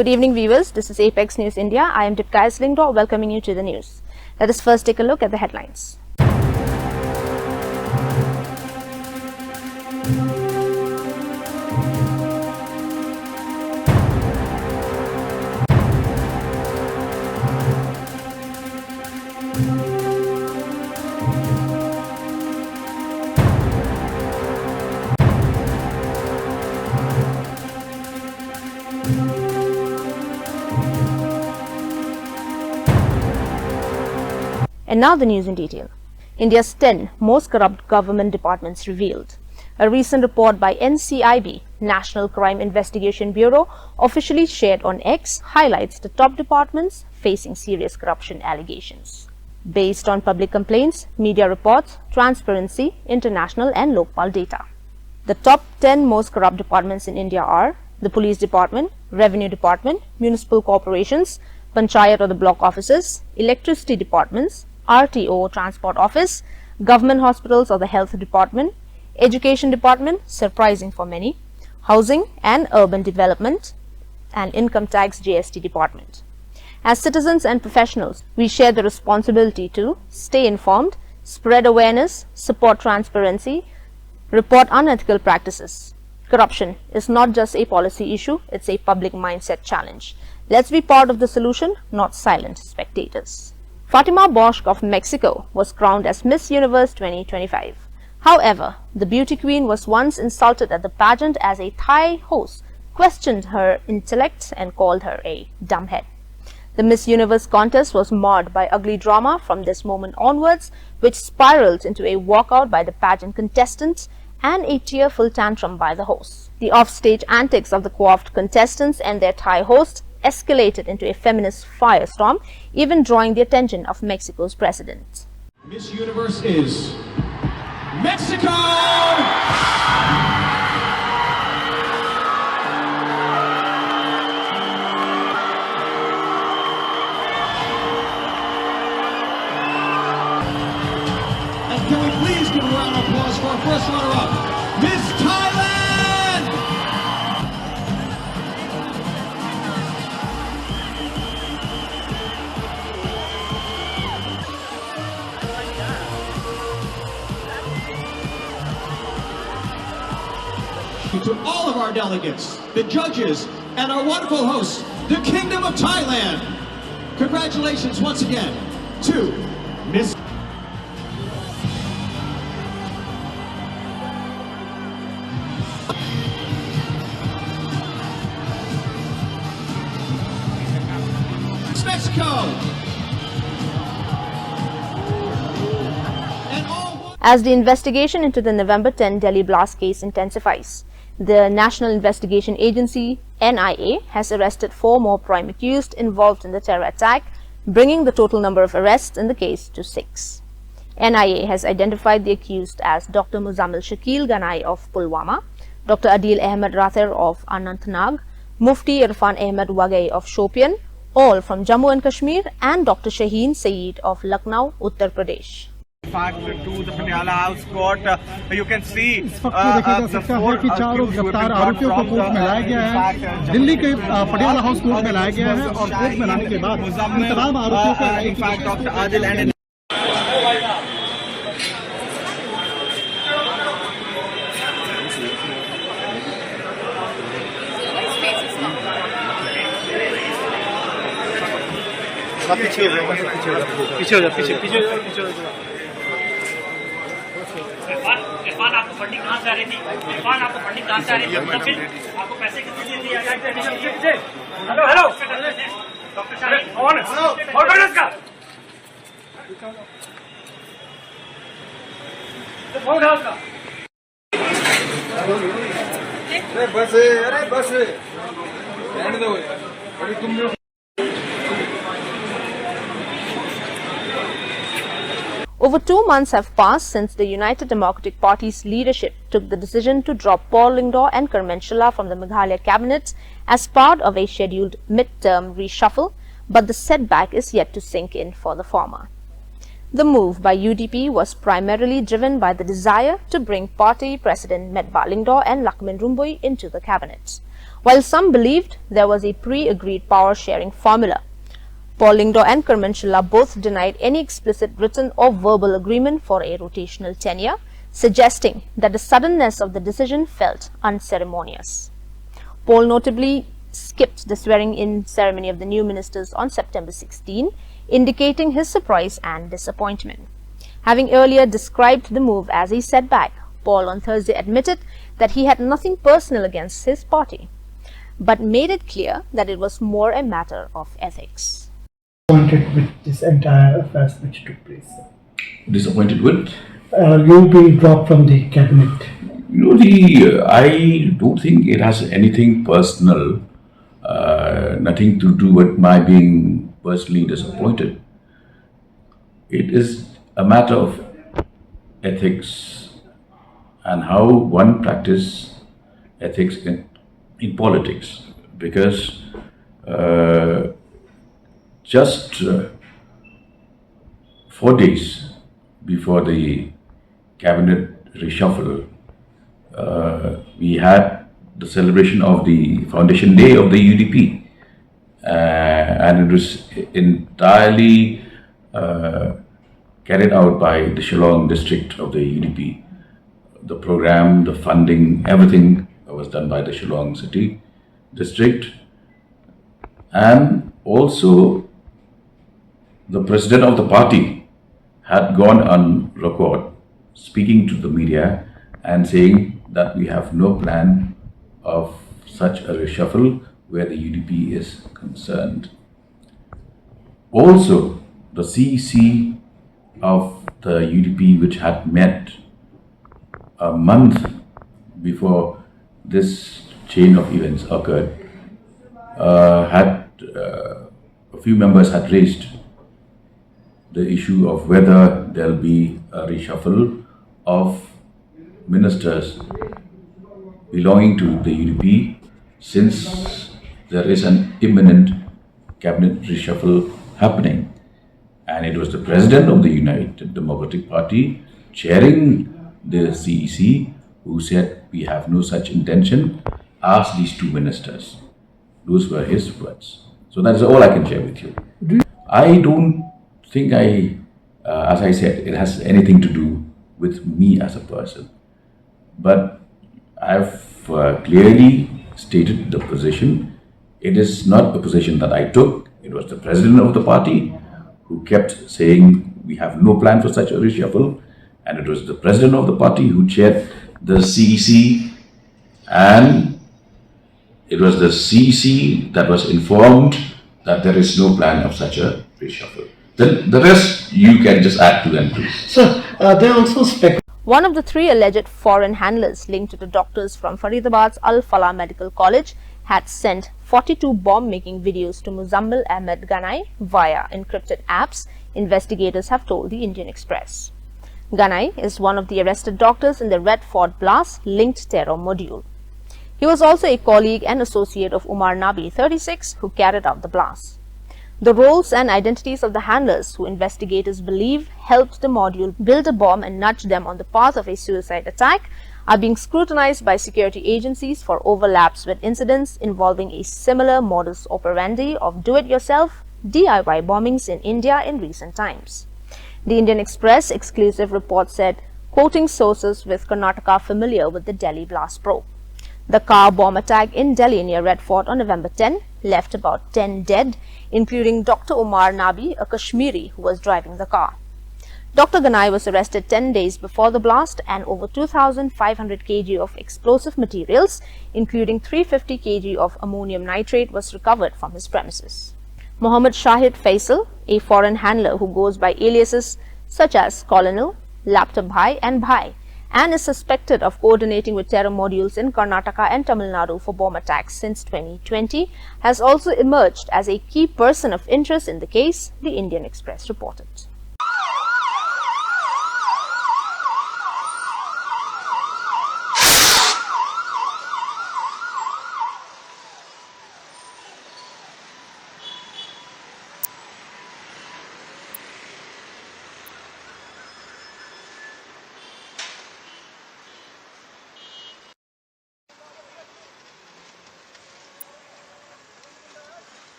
Good evening viewers, this is Apex News India. I am Dipka Slingdor welcoming you to the news. Let us first take a look at the headlines. And now the news in detail. India's 10 most corrupt government departments revealed. A recent report by NCIB, National Crime Investigation Bureau, officially shared on X, highlights the top departments facing serious corruption allegations. Based on public complaints, media reports, transparency, international and local data. The top 10 most corrupt departments in India are the Police Department, Revenue Department, Municipal Corporations, Panchayat or the Block Offices, Electricity Departments, RTO Transport Office, Government Hospitals or the Health Department, Education Department, surprising for many, Housing and Urban Development, and Income Tax GST Department. As citizens and professionals, we share the responsibility to stay informed, spread awareness, support transparency, report unethical practices. Corruption is not just a policy issue, it's a public mindset challenge. Let's be part of the solution, not silent spectators. Fatima Bosch of Mexico was crowned as Miss Universe 2025. However, the beauty queen was once insulted at the pageant as a Thai host questioned her intellect and called her a dumbhead. The Miss Universe contest was marred by ugly drama from this moment onwards, which spiraled into a walkout by the pageant contestants and a tearful tantrum by the hosts. The offstage antics of the coiffed contestants and their Thai host escalated into a feminist firestorm, even drawing the attention of Mexico's president. Miss Universe is Mexico! And can we please give a round of applause for our first runner-up, Miss Thailand! To all of our delegates, the judges, and our wonderful hosts, the Kingdom of Thailand. Congratulations once again to Miss. Mexico. As the investigation into the November 10 Delhi blast case intensifies, the National Investigation Agency, NIA, has arrested 4 more prime accused involved in the terror attack, bringing the total number of arrests in the case to 6. NIA has identified the accused as Dr. Muzammil Shakil Ganai of Pulwama, Dr. Adil Ahmed Rathir of Anantnag, Mufti Irfan Ahmed Wagai of Shopian, all from Jammu and Kashmir, and Dr. Shaheen Saeed of Lucknow, Uttar Pradesh. In fact, to the Patiala House Court, you can see इस वक्त देखा जा सकता है कि 4 गिरफ्तार आरोपियों को कोर्ट में लाया गया है। दिल्ली के पटियाला हाउस कोर्ट में लाया गया है और कोर्ट में लाने के बाद इन तमाम आरोपियों को इनफैक्ट डॉक्टर आदिल एंड पीछे हो जा इरफान आपको फंडिंग कहाँ से आ रही थी? इरफान आपको फंडिंग कहाँ से आ रही थी? फिर आपको पैसे कितने दिए? हेलो हेलो डॉक्टर शाहीन कौन है? और कौन है इसका? फोन उठाओ उसका। अरे बस रहने दो अभी तुम Over 2 months have passed since the United Democratic Party's leadership took the decision to drop Paul Lyngdoh and Karmen Shilla from the Meghalaya cabinet as part of a scheduled mid-term reshuffle, but the setback is yet to sink in for the former. The move by UDP was primarily driven by the desire to bring party President Met Balingdor and Lakmin Rumbui into the cabinet. While some believed there was a pre-agreed power-sharing formula, Paul Lyngdoh and Kerman Srila both denied any explicit written or verbal agreement for a rotational tenure, suggesting that the suddenness of the decision felt unceremonious. Paul notably skipped the swearing-in ceremony of the new ministers on September 16, indicating his surprise and disappointment. Having earlier described the move as a setback, Paul on Thursday admitted that he had nothing personal against his party, but made it clear that it was more a matter of ethics. Disappointed with this entire affair which took place. Disappointed with? You being dropped from the cabinet. I don't think it has anything personal, nothing to do with my being personally disappointed. It is a matter of ethics and how one practices ethics in politics, because just 4 days before the cabinet reshuffle, we had the celebration of the foundation day of the UDP, and it was entirely carried out by the Shillong district of the UDP. The program, the funding, everything was done by the Shillong city district. And also the president of the party had gone on record speaking to the media and saying that we have no plan of such a reshuffle where the UDP is concerned. Also, the CEC of the UDP, which had met a month before this chain of events occurred, a few members had raised the issue of whether there will be a reshuffle of ministers belonging to the UDP, since there is an imminent cabinet reshuffle happening. And it was the president of the United Democratic Party chairing the CEC who said, we have no such intention, ask these two ministers. Those were his words. So that is all I can share with you. I don't think as I said, it has anything to do with me as a person. But I've clearly stated the position. It is not a position that I took. It was the president of the party who kept saying we have no plan for such a reshuffle, and it was the president of the party who chaired the CEC, and it was the CEC that was informed that there is no plan of such a reshuffle. Then the rest you can just add to and to. So they also speculate. One of the 3 alleged foreign handlers linked to the doctors from Faridabad's Al Falah Medical College had sent 42 bomb-making videos to Muzammil Ahmed Ganai via encrypted apps, investigators have told the Indian Express. Ganai is one of the arrested doctors in the Red Fort blast linked terror module. He was also a colleague and associate of Umar Nabi, 36, who carried out the blast. The roles and identities of the handlers, who investigators believe helped the module build a bomb and nudge them on the path of a suicide attack, are being scrutinized by security agencies for overlaps with incidents involving a similar modus operandi of do-it-yourself DIY bombings in India in recent times. The Indian Express exclusive report said, quoting sources with Karnataka familiar with the Delhi blast probe. The car bomb attack in Delhi near Red Fort on November 10 left about 10 dead, including Dr. Umar Nabi, a Kashmiri who was driving the car. Dr. Ganai was arrested 10 days before the blast, and over 2,500 kg of explosive materials, including 350 kg of ammonium nitrate, was recovered from his premises. Mohammed Shahid Faisal, a foreign handler who goes by aliases such as Colonel, Laptop Bhai and Bhai, and is suspected of coordinating with terror modules in Karnataka and Tamil Nadu for bomb attacks since 2020, has also emerged as a key person of interest in the case, the Indian Express reported.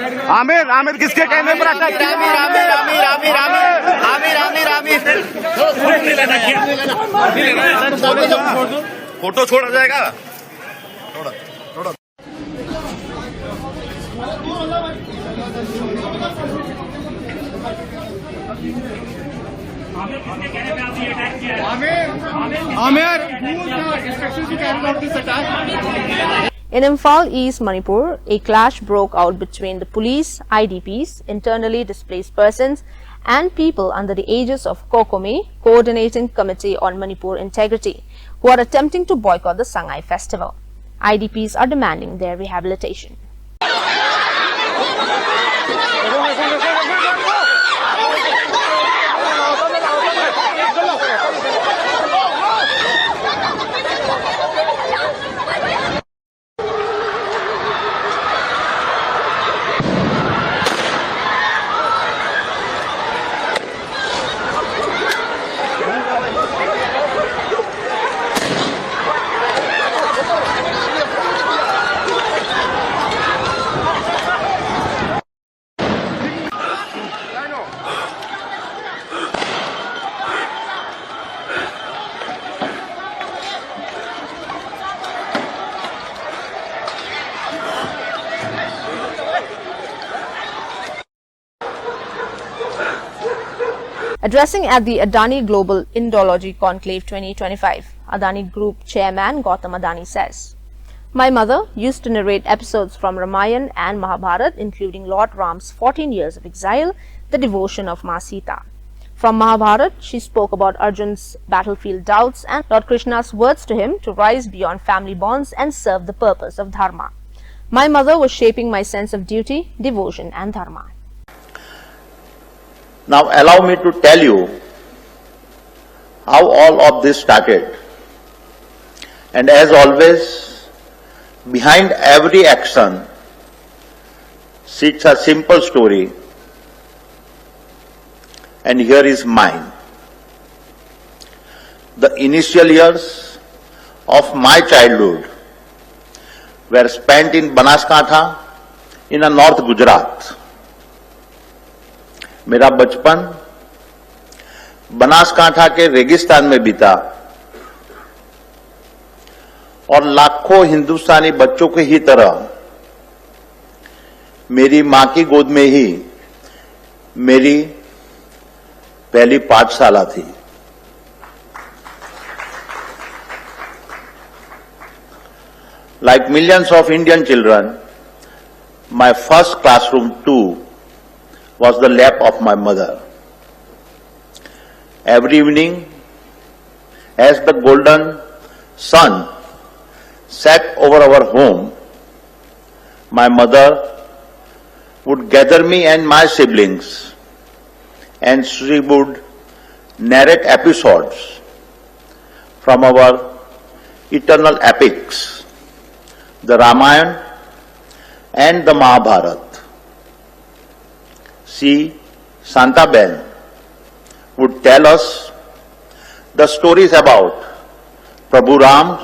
Aamir Aamir किसके कहने पर आता है? Aamir Aamir Aamir Aamir Aamir Aamir Aamir Aamir photo छोड़ा जाएगा। In Imphal, East Manipur, a clash broke out between the police, IDPs, internally displaced persons, and people under the aegis of COCOME, Coordinating Committee on Manipur Integrity, who are attempting to boycott the Sangai festival. IDPs are demanding their rehabilitation. Addressing at the Adani Global Indology Conclave 2025, Adani Group Chairman Gautam Adani says, "My mother used to narrate episodes from Ramayana and Mahabharata, including Lord Ram's 14 years of exile, the devotion of Ma Sita. From Mahabharata, she spoke about Arjun's battlefield doubts and Lord Krishna's words to him to rise beyond family bonds and serve the purpose of Dharma. My mother was shaping my sense of duty, devotion and Dharma." Now allow me to tell you how all of this started. And as always, behind every action sits a simple story, and here is mine. The initial years of my childhood were spent in Banaskantha in a North Gujarat. मेरा बचपन बनासकांठा के रेगिस्तान में बीता और लाखों हिंदुस्तानी बच्चों के ही तरह मेरी मां की गोद में ही मेरी पहली पाठशाला थी। Like millions of Indian children, my first classroom too was the lap of my mother. Every evening, as the golden sun set over our home, my mother would gather me and my siblings, and she would narrate episodes from our eternal epics, the Ramayana and the Mahabharata. She, Santaben, would tell us the stories about Prabhu Ram.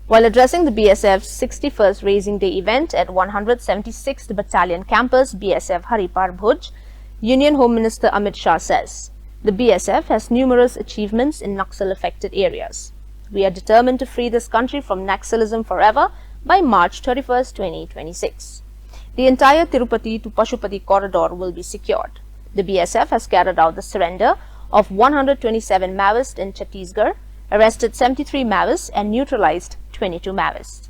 While addressing the BSF's 61st Raising Day event at 176th Battalion Campus, BSF Haripar Bhuj, Union Home Minister Amit Shah says, "The BSF has numerous achievements in Naxal-affected areas. We are determined to free this country from Naxalism forever by March 31st, 2026. The entire Tirupati to Pashupati corridor will be secured. The BSF has carried out the surrender of 127 Maoists in Chhattisgarh, arrested 73 Maoists and neutralized 22 Maoists.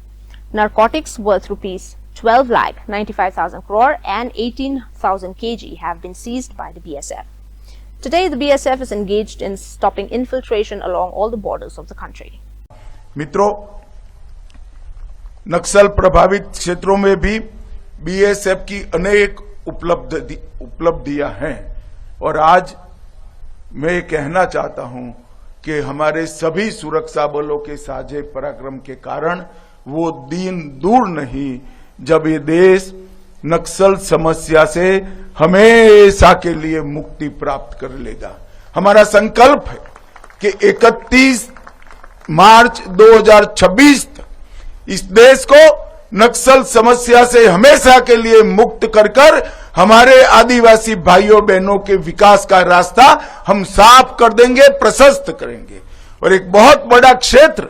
Narcotics worth rupees 12,95,000 crore and 18,000 kg have been seized by the BSF. Today, the BSF is engaged in stopping infiltration along all the borders of the country." मित्रों, नक्सल प्रभावित क्षेत्रों में भी BSF की अनेक उपलब्धियां हैं और आज मैं कहना चाहता हूं कि हमारे सभी सुरक्षा बलों के साझे पराक्रम के कारण वो दिन दूर नहीं जब ये देश नक्सल समस्या से हमेशा के लिए मुक्ति प्राप्त कर लेगा। हमारा संकल्प है कि 31 मार्च 2026 तक इस देश को नक्सल समस्या से हमेशा के लिए मुक्त कर हमारे आदिवासी भाइयों बहनों के विकास का रास्ता हम साफ कर देंगे, प्रशस्त करेंगे। और एक बहुत बड़ा क्षेत्र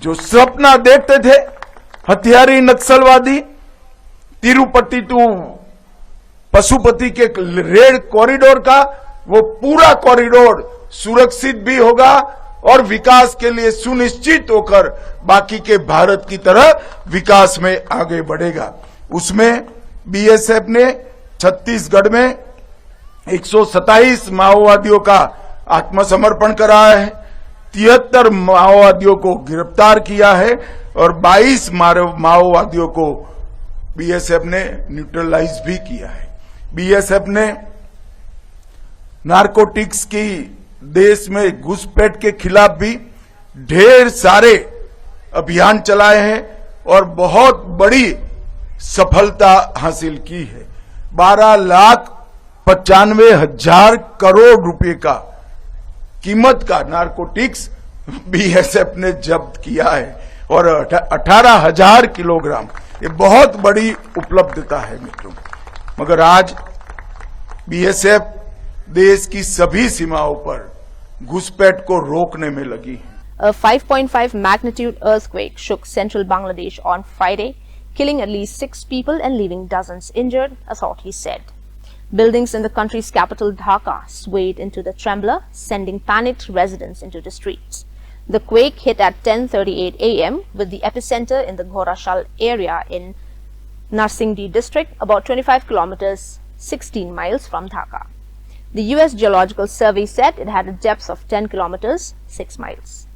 जो सपना देखते थे हथियारी नक्सलवादी, तिरुपति टू पशुपति के रेड कॉरिडोर का, वो पूरा कॉरिडोर सुरक्षित भी होगा और विकास के लिए सुनिश्चित होकर बाकी के भारत की तरह विकास में आगे बढ़ेगा। उसमें बीएसएफ ने छत्तीसगढ़ में 127 माओवादियों का आत्मसमर्पण कराया है, 73 माओवादियों को गिरफ्तार किया है और 22 माओवादियों को बीएसएफ ने न्यूट्रलाइज भी किया है। बीएसएफ ने नारकोटिक्स की देश में घुसपैठ के खिलाफ भी ढेर सारे अभियान चलाए हैं और बहुत बड़ी सफलता हासिल की है। 12,95,000 करोड़ रुपए का कीमत का नारकोटिक्स बीएसएफ ने जब्त किया है और 18,000 किलोग्राम, ये बहुत बड़ी उपलब्धता है मित्रों। मगर आज बीएसएफ देश की सभी सीमाओं पर घुसपैठ को रोकने में लगी है। A 5.5 magnitude earthquake shook central Bangladesh on Friday, killing at least 6 people and leaving dozens injured, authorities said. Buildings in the country's capital Dhaka swayed into the trembler, sending panicked residents into the streets. The quake hit at 10:38 a.m. with the epicenter in the Ghorashal area in Narsingdi district, about 25 kilometers, 16 miles from Dhaka. The US Geological Survey said it had a depth of 10 kilometers, 6 miles.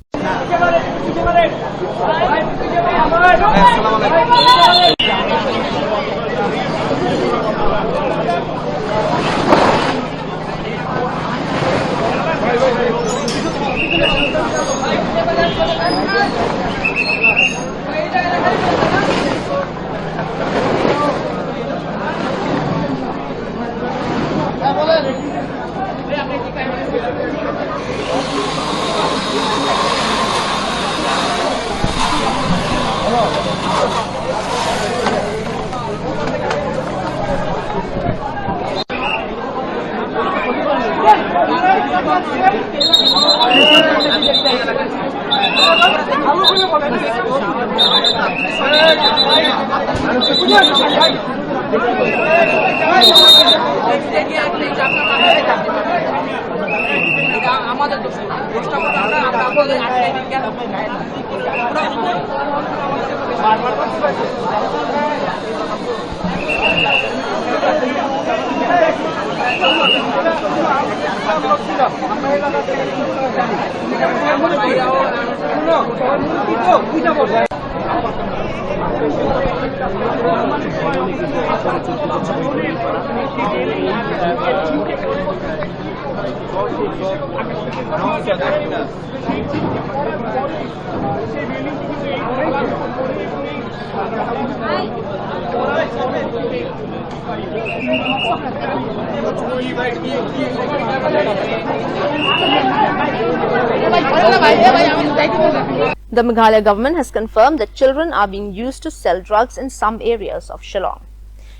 The Meghalaya government has confirmed that children are being used to sell drugs in some areas of Shillong.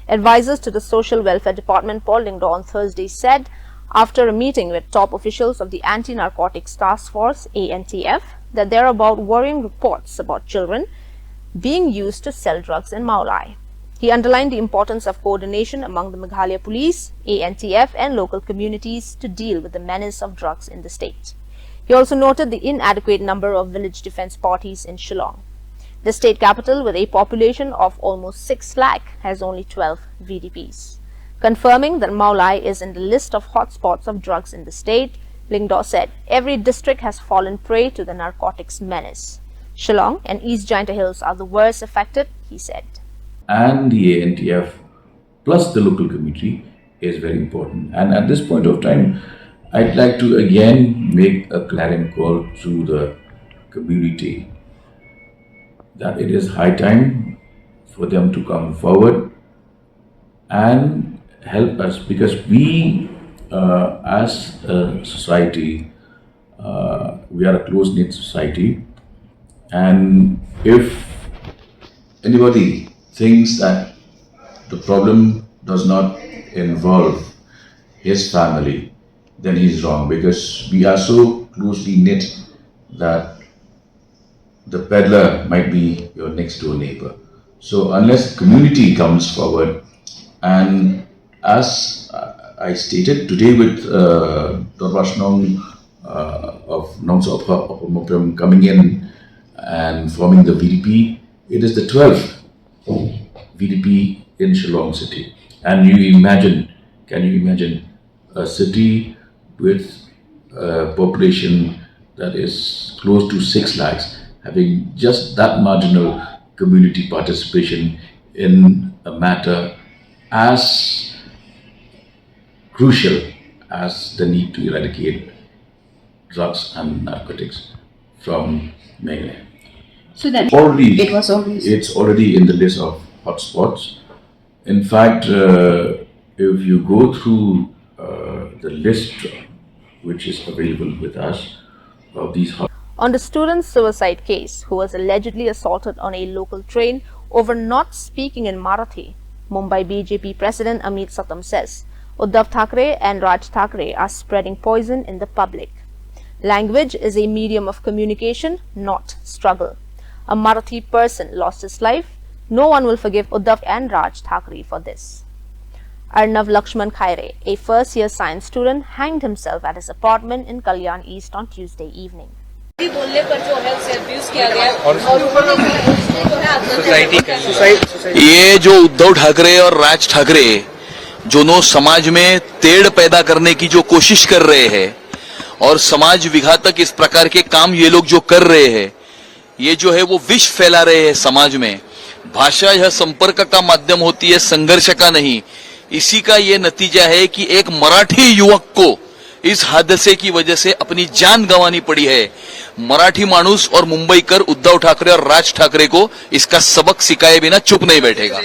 Advisors to the Social Welfare Department Paul Lyngdoh on Thursday said, after a meeting with top officials of the Anti-Narcotics Task Force (ANTF), that there are about worrying reports about children being used to sell drugs in Maulai. He underlined the importance of coordination among the Meghalaya Police, ANTF and local communities to deal with the menace of drugs in the state. He also noted the inadequate number of village defense parties in Shillong. The state capital, with a population of almost 6 lakh, has only 12 VDPs. Confirming that Maulai is in the list of hotspots of drugs in the state, Lyngdoh said every district has fallen prey to the narcotics menace. Shillong and East Jaintia Hills are the worst affected, he said. And the ANTF plus the local community is very important. And at this point of time, I'd like to again make a clarion call to the community that it is high time for them to come forward and help us, because we as a society, we are a close-knit society, and if anybody thinks that the problem does not involve his family, then he's wrong, because we are so closely knit that the peddler might be your next door neighbor. So unless community comes forward, and as I stated today with Dorwash Nong of Nongsa Mopram coming in and forming the VDP, it is the 12th VDP in Shillong city. And can you imagine a city with a population that is close to 6 lakhs having just that marginal community participation in a matter as crucial as the need to eradicate drugs and narcotics from Meghalaya. So then It's already in the list of hotspots. In fact, if you go through the list which is available with us of these On the student's suicide case, who was allegedly assaulted on a local train over not speaking in Marathi, Mumbai BJP President Amit Satam says Uddhav Thackeray and Raj Thackeray are spreading poison in the public. Language is a medium of communication, not struggle. A Marathi person lost his life. No one will forgive Uddhav and Raj Thackeray for this. Arnav Lakshman Khaire, a first-year science student, hanged himself at his apartment in Kalyan East on Tuesday evening. ये जो उद्धव ठाकरे और राज ठाकरे दोनों समाज में तेड़ पैदा करने की जो कोशिश कर रहे हैं और समाज विघातक इस प्रकार के काम ये लोग जो कर रहे हैं, ये जो है वो विष फैला रहे हैं समाज में। भाषा यह संपर्क का माध्यम होती है, संघर्ष का नहीं। इसी का ये नतीजा है कि एक मराठी युवक को इस हादसे की वजह से अपनी जान गंवानी पड़ी है। मराठी मानुस और मुंबईकर उद्धव ठाकरे और राज ठाकरे को इसका सबक सिखाए बिना चुप नहीं बैठेगा।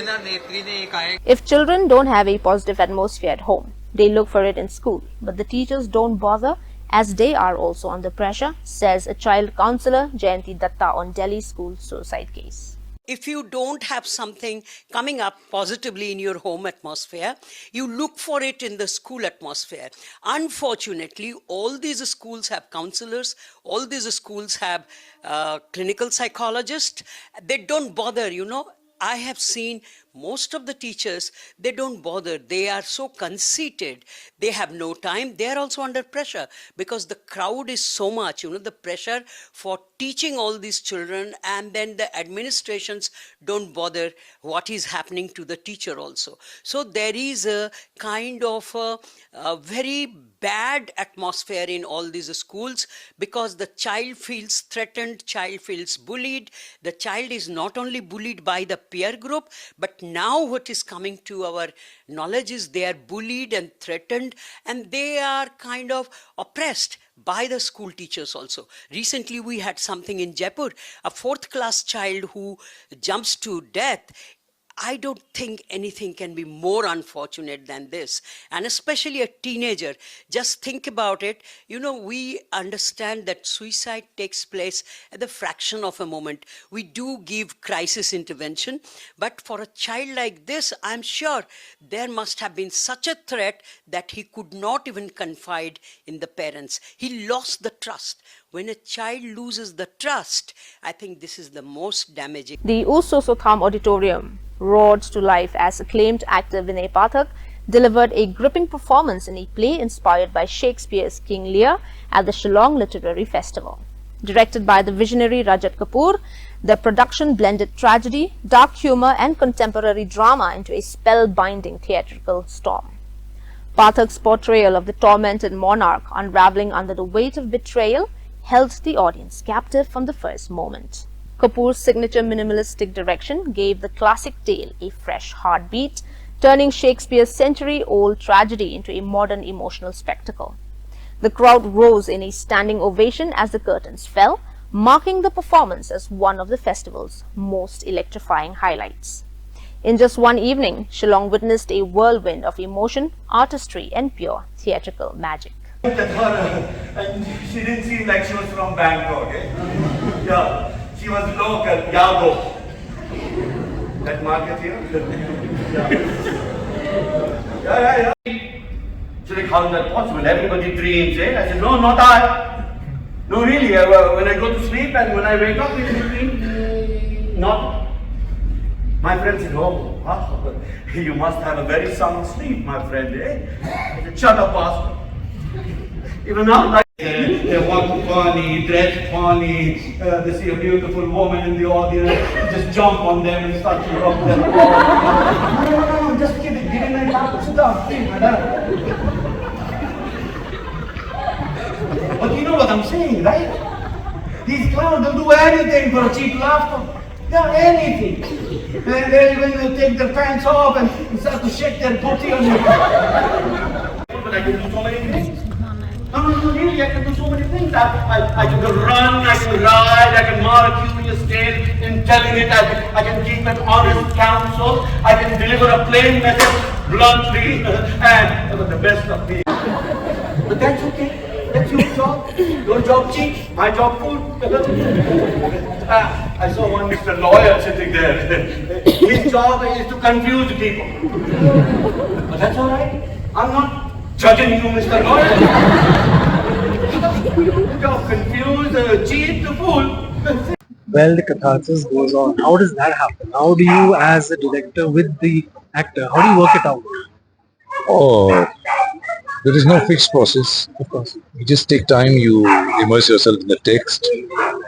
If children don't have a positive atmosphere at home, they look for it in school, but the teachers don't bother as they are also under pressure, says a child counsellor Jayanti Datta on Delhi school suicide case. If you don't have something coming up positively in your home atmosphere, you look for it in the school atmosphere. Unfortunately, all these schools have counselors, all these schools have clinical psychologists. They don't bother, I have seen most of the teachers, they don't bother. They are so conceited. They have no time. They are also under pressure because the crowd is so much, the pressure for teaching all these children, and then the administrations don't bother what is happening to the teacher also. So there is a kind of a very bad atmosphere in all these schools because the child feels threatened, child feels bullied. The child is not only bullied by the peer group, but now what is coming to our knowledge is they are bullied and threatened, and they are kind of oppressed by the school teachers also. Recently we had something in Jaipur, a 4th class child who jumps to death. I don't think anything can be more unfortunate than this. And especially a teenager. Just think about it. We understand that suicide takes place at the fraction of a moment. We do give crisis intervention. But for a child like this, I'm sure there must have been such a threat that he could not even confide in the parents. He lost the trust. When a child loses the trust, I think this is the most damaging. The Usosotham Auditorium roared to life as acclaimed actor Vinay Pathak delivered a gripping performance in a play inspired by Shakespeare's King Lear at the Shillong Literary Festival. Directed by the visionary Rajat Kapoor, the production blended tragedy, dark humor and contemporary drama into a spellbinding theatrical storm. Pathak's portrayal of the tormented monarch unraveling under the weight of betrayal held the audience captive from the first moment. Kapoor's signature minimalistic direction gave the classic tale a fresh heartbeat, turning Shakespeare's century-old tragedy into a modern emotional spectacle. The crowd rose in a standing ovation as the curtains fell, marking the performance as one of the festival's most electrifying highlights. In just one evening, Shillong witnessed a whirlwind of emotion, artistry and pure theatrical magic. And she didn't seem like she was from Bangkok. Yeah, she was local, Yago. That market here? Yeah. So like, how is that possible? Everybody dreams, eh? I said, no, not I. No, really, when I go to sleep and when I wake up in between, not. My friend said, oh, wow, you must have a very sound sleep, my friend, eh? I said, shut up, bastard. Even now, like, they walk funny, dress funny, they see a beautiful woman in the audience, just jump on them and start to rub them. No, just kidding, give me my time, sit down, please, madam. But you know what I'm saying, right? These clowns, they'll do anything for a cheap laughter. Yeah, anything. And they even take their pants off and start to shake their booty on you. But I can do so many things. No, really, I can do so many things. I can run, I can ride, I can mark you in a scale in telling it, I can keep an honest counsel, I can deliver a plain message bluntly, and the best of me. But that's okay. That's your job. Your job cheap, my job food. I saw one Mr. Lawyer sitting there. His job is to confuse people. But that's all right. I'm not judging you, Mr. Lawyer. Your job confuse, cheat the fool. Well, the catharsis goes on. How does that happen? How do you, as a director with the actor, how do you work it out? Oh, there is no fixed process. Of course. You just take time, you immerse yourself in the text,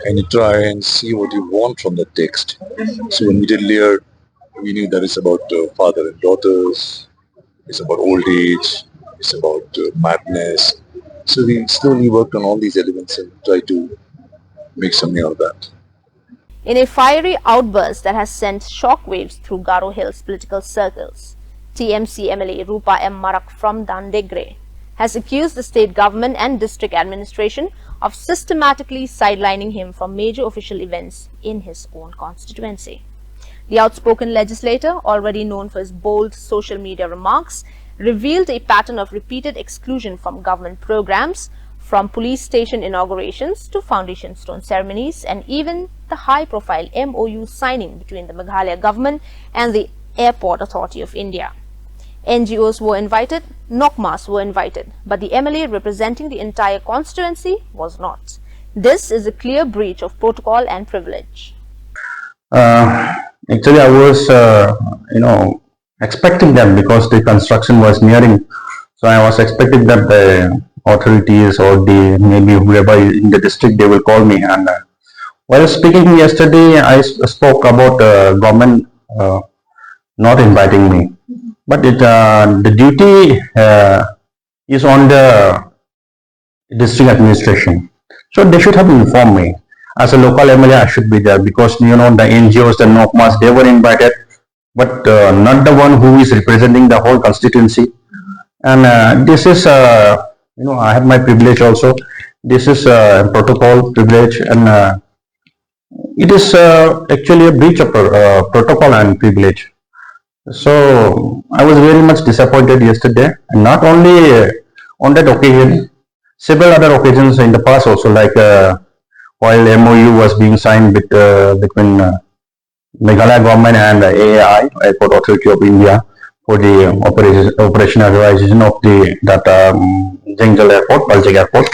and you try and see what you want from the text. So when we did Lear, we knew that it's about father and daughters, it's about old age, it's about madness. So we slowly worked on all these elements and tried to make something out of that. In a fiery outburst that has sent shockwaves through Garo Hills political circles, TMC MLA Rupa M. Marak from Dandegre has accused the state government and district administration of systematically sidelining him from major official events in his own constituency. The outspoken legislator, already known for his bold social media remarks, revealed a pattern of repeated exclusion from government programs, from police station inaugurations to foundation stone ceremonies, and even the high-profile MOU signing between the Meghalaya government and the Airport Authority of India. NGOs were invited, NOCMAs were invited, but the MLA representing the entire constituency was not. This is a clear breach of protocol and privilege. Actually, I was, expecting them because the construction was nearing. So I was expecting that the authorities or maybe whoever in the district, they will call me. And while speaking yesterday, I spoke about government not inviting me. But the duty is on the district administration. So they should have informed me. As a local MLA, I should be there because, the NGOs, the NOCMAs, they were invited, but not the one who is representing the whole constituency. And this is, I have my privilege also. This is protocol privilege, and it is actually a breach of protocol and privilege. So I was very much disappointed yesterday, and not only on that occasion, several other occasions in the past also, like while MOU was being signed between Meghalaya government and AAI, Airport Authority of India, for the operationalization of that Jindal Airport, Palchik Airport.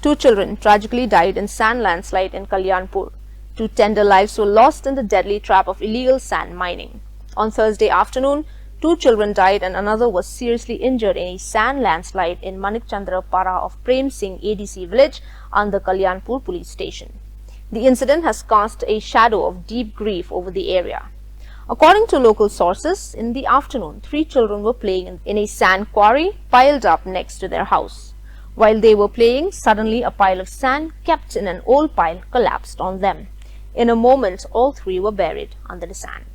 2 children tragically died in sand landslide in Kalyanpur. 2 tender lives were lost in the deadly trap of illegal sand mining. On Thursday afternoon, 2 children died and another was seriously injured in a sand landslide in Manikchandra Para of Prem Singh ADC village under Kalyanpur police station. The incident has cast a shadow of deep grief over the area. According to local sources, in the afternoon, 3 children were playing in a sand quarry piled up next to their house. While they were playing, suddenly a pile of sand kept in an old pile collapsed on them. In a moment, all 3 were buried under the sand.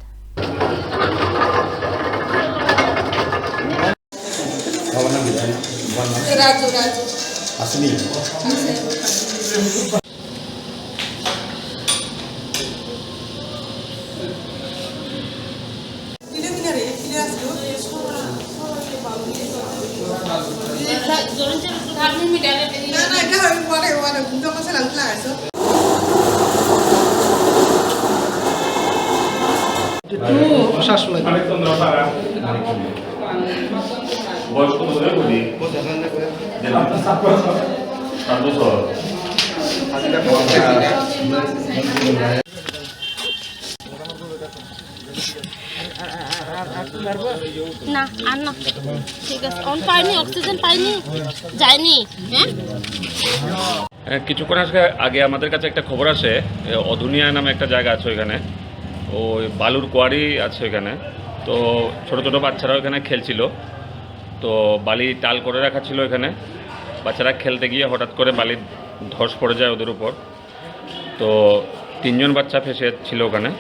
শ্বাস ফেলাইতে না আর না ঠিক আছে on পাইনি oxygen পাইনি যায়নি হ্যাঁ কিছুক্ষণ আগে আমাদের কাছে একটা খবর আসে অধুনিয়া নামে একটা জায়গা আছে ওইখানে ওই বালুর কোয়ারি আছে ওইখানে তো ছোট ছোট বাচ্চারা ওইখানে খেলছিল তো বালি টাল করে রাখা ছিল ওইখানে বাচ্চারা খেলতে গিয়ে হঠাৎ করে বালি ধস পড়ে যায় ওদের উপর তো 3 জন বাচ্চা ফেসে ছিল ওখানে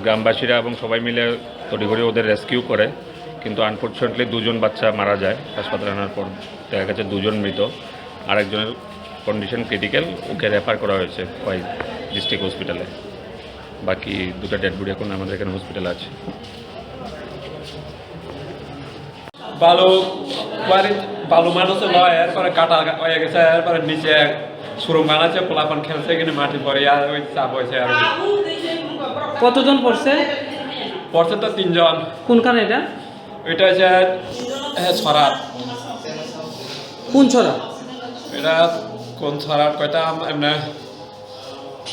গ্রামবাসীরা এবং সবাই মিলে তড়িঘড়ি ওদের রেস্কিউ করে কিন্তু আনফর্চুনেটলি 2 জন বাচ্চা মারা যায় হাসপাতালে আনার পর দেখা গেছে 2 জন মৃত আরেকজনের কন্ডিশন ক্রিটিক্যাল ওকে রেফার করা হয়েছে ওই ডিস্ট্রিক্ট হসপিটালে বাকি 2টা ডেড বডি এখন আমাদের এখানে হসপিটালে আছে বালু মানুষে লয় এরপরে কাটা হয়ে গেছে এরপরে নিচে সুরঙ্গ বানাচ্ছে পোলাপান খেলছে কিনে মাটি পরে আর ওই চাপ হয়েছে আর কতজন পড়ছে তো 3 জন কোনখানে এটা হচ্ছে ছড়াত কোন ছড়া এটা কোন ছড়াত কয়টা এমনি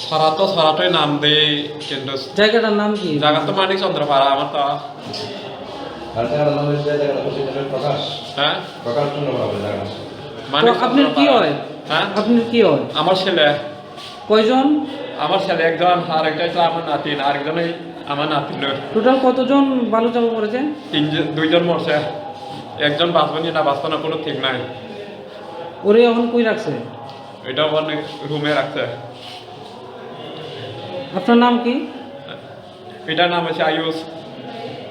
ছড়াতই নাম দেই কিন্তু জায়গাটার নাম কি জায়গা তো মানিক চন্দ্রপাড়া আমার তো হ্যাঁ আপনার কি হয় হ্যাঁ আপনার কি হয় আমার ছেলে কয়জন আমার ছেলে একজন আর একটা হচ্ছে আমার নাতিন আরেকজনই আমার নাতিন টোটাল কতজন বালু চাপা পড়েছে 2 জন মরছে একজন বাঁচবেন না বাঁচবে না কোনো ঠিক নাই ওরে এখন কই রাখছে এটা অনেক রুমে রাখছে আপনার নাম কি এটার নাম হচ্ছে আয়ুষ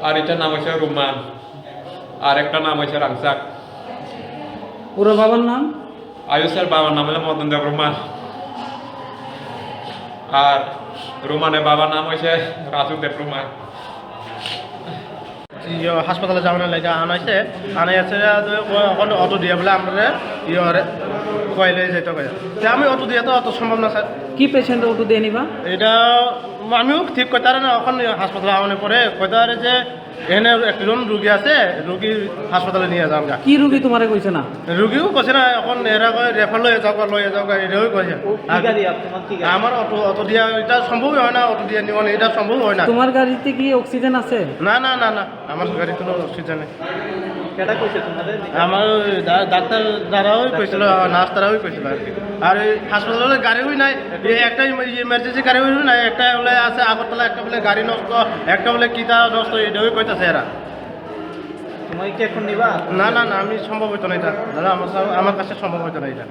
আর এটার নাম হচ্ছে রুমান আর একটা নাম হচ্ছে রাংসাক ওর বাবার নাম আয়ুষের বাবার নাম হলো মদন দেব রুমান আর রুমানের বাবার নাম হচ্ছে রাজু দেব রুমান হাসপাতালে যাওয়ার লাগে আনাইছে এখন অটো দিয়ে বলে আমরা কয়লে যেতে কয়ে আমি অটো দিয়ে তো অত সম্ভব না স্যার কি পেশেন্ট অটো দিয়ে নিবা এটা আমিও ঠিক কইতে পারি না এখন হাসপাতালে আনার পরে কইতে পারে যে এখানে একজন রুগী আছে রুগী হাসপাতালে নিয়ে যান গা কি রুগী তোমারে কইছে না রুগীও কইছে না এখন এরা কয় রেফার লয়ে যাও এটাও কইছে আমার অটো দিয়া এটা সম্ভবই হয় না অটো দিয়ে নিব এটা সম্ভব হয় না তোমার গাড়িতে কি অক্সিজেন আছে না না না না আমার গাড়িতে কোনো অক্সিজেন নেই কেটা কইছে তোমাদের আমার ডাক্তার যারাও কইছিল নার্স তারাও কইছিল আর এই হাসপাতালে গাড়িও নাই একটা ইমার্জেন্সি গাড়িও নাই একটা বলে আছে আগরতলা একটা বলে গাড়ি নষ্ট একটা বলে কিতা নষ্ট এটাও কইতাছে এরা তুমি কি এখন নিবা না না না আমি সম্ভব হইতো না এটা দাদা আমার কাছে সম্ভব হইতো না এটা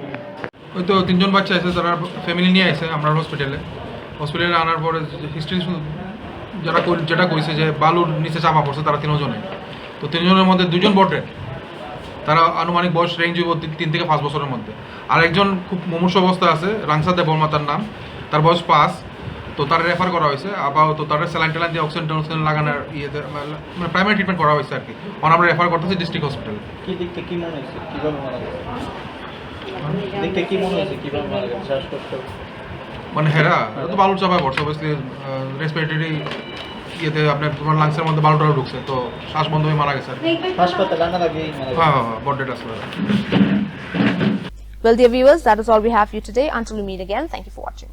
ওই তো 3 জন বাচ্চা আছে তারা ফ্যামিলি নিয়ে আসে আমরা হসপিটালে আনার পরে হিস্ট্রি যেটা করেছে যে বালুর নিচে চাপা পড়ছে তারা 3 জনে তো 3 জনের মধ্যে 2 জন বড় তারা আনুমানিক বয়স রেঞ্জ 3 থেকে 5 বছরের মধ্যে আর একজন খুব মুমূর্ষু অবস্থা আছে রাংসা দেব বর্মা তার নাম তার বয়স 5 তো তার রেফার করা হয়েছে আপাতত তার স্যালাইন টেলাইন দিয়ে অক্সিজেন লাগানোর ইয়েতে মানে প্রাইমারি ট্রিটমেন্ট করা হয়েছে আর কি আমরা রেফার করতেছি ডিস্ট্রিক্ট হসপিটালে কি দেখতে কি মনে হয়েছে কিভাবে মারা গেছে দেখতে কি মনে হয়েছে কিভাবে মারা গেছে শ্বাসকষ্ট মানে হেরা তো বালুর চাপায় পড়ছে অবভিয়াসলি রেসপিরেটরি ইয়েতে আপনার তোমার লাংসের মধ্যে বালুটা ঢুকছে তো শ্বাস বন্ধ হয়ে মারা গেছে হাসপাতালে আনার আগেই মারা গেছে হ্যাঁ body transfer Well, dear viewers, that is all we have for you today. Until we meet again, thank you for watching.